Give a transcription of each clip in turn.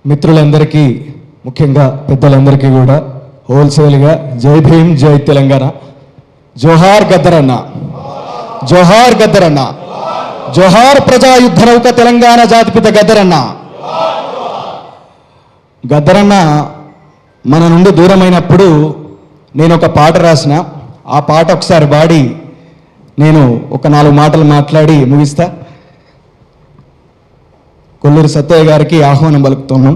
మిత్రులందరికీ ముఖ్యంగా పెద్దలందరికీ కూడా హోల్సేల్గా జై భీమ్ జై తెలంగాణ. జోహార్ గద్దరన్న, జోహార్ గద్దరన్న, జోహార్ ప్రజాయుద్ధ నౌక తెలంగాణ జాతిపిత గద్దరన్న. గద్దరన్న మన నుండి దూరమైనప్పుడు నేను ఒక పాట రాసిన, ఆ పాట ఒకసారి పాడి నేను ఒక 4 మాటలు మాట్లాడి ముగిస్తా. కొల్లూరి సత్తయ్య గారికి ఆహ్వానం పలుకుతున్నాం.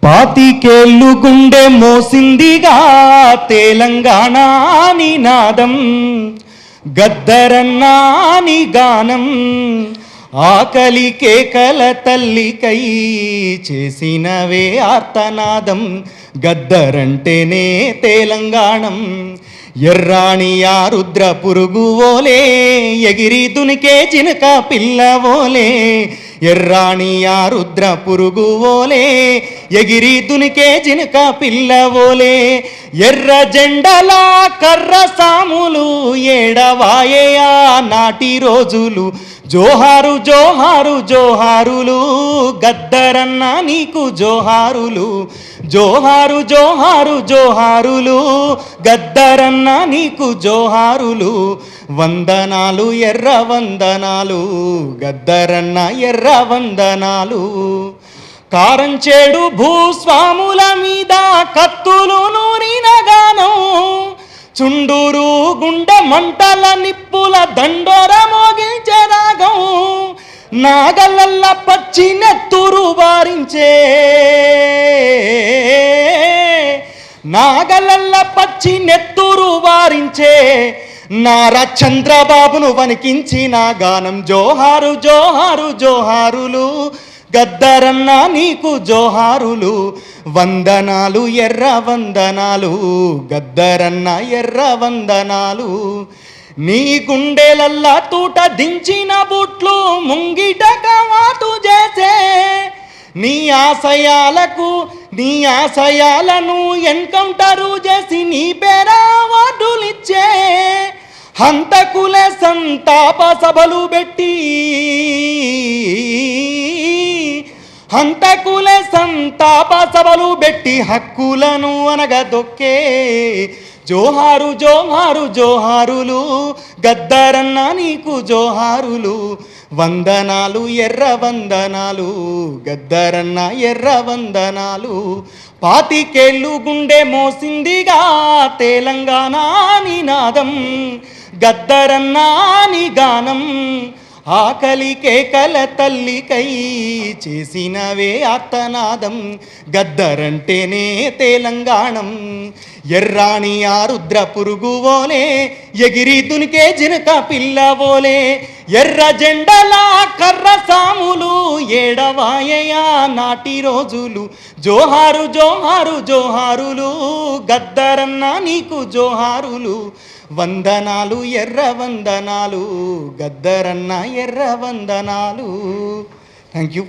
పాతికేళ్ళు గుండె మోసిందిగా తెలంగాణ నినాదం, గద్దరన్నా ని గానం. ఆకలి కేకల తల్లికై చేసినవే ఆర్తనాదం, గద్దరంటేనే తెలంగాణం. ఎర్రాణి ఆ రుద్ర పురుగువోలే ఎగిరి దునికే చినుక పిల్లవోలే, ఎర్రాణి ఆ రుద్ర పురుగువోలే ఎగిరి దునికే చినుక పిల్లవోలే. ఎర్ర జెండలా కర్ర సాములు ఏడవాయే నాటి రోజులు. జోహారు జోహారు జోహారులు గద్దరన్న నీకు జోహారులు, జోహారు జోహారు జోహారులు గద్దరన్న నీకు జోహారులు. వందనాలు ఎర్ర వందనాలు గద్దరన్న ఎర్ర వందనాలు. కారంచేడు భూస్వాముల మీద కత్తులు నూరిన గానం, చుండూరు గుండె మంటల నిప్పుల దండోర మోగించే రాగం. నాగలల్ల పచ్చి నెత్తురు వారించే, నాగలల్ల పచ్చి నెత్తురు వారించే నారా చంద్రబాబును వణికించిన గానం. జోహారు జోహారు జోహారులు గద్దరన్న నీకు జోహారులు. వందనాలు ఎర్ర వందనాలు గద్దరన్న ఎర్ర వందనాలు. నీ గుండెలల్లా తూట దించిన బుట్లు ముంగిట కవాతు చేసే, నీ ఆశయాలకు నీ ఆశయాలను ఎన్కౌంటరు చేసి నీ పేరా వార్డులిచ్చే. హంతకులే సంతాప సభలు పెట్టి, హంతకులే సంతాప సభలు పెట్టి హక్కులను అనగదొక్కే. జోహారు జోహారు జోహారులు గద్దరన్న నీకు జోహారులు. వందనాలు ఎర్ర వందనాలు గద్దరన్న ఎర్ర వందనాలు. పాతికేళ్ళు గుండె మోసిందిగా తెలంగాణ నినాదం, గద్దరన్న ని గానం. ఆకలి కేకల తల్లికై చేసినవే ఆర్తనాదం, గద్దరంటేనే తెలంగాణం. ఎర్రాణి ఆ రుద్ర పురుగువోలే ఎగిరి దునికే జినక పిల్లవోలే, ఎర్ర జెండలా కర్ర సాములు ఏడవాయయా నాటి రోజులు. జోహారు జోహారు జోహారులు గద్దరన్న నీకు జోహారులు. వందనాలు ఎర్ర వందనాలు గద్దరన్న ఎర్ర వందనాలు. Thank you.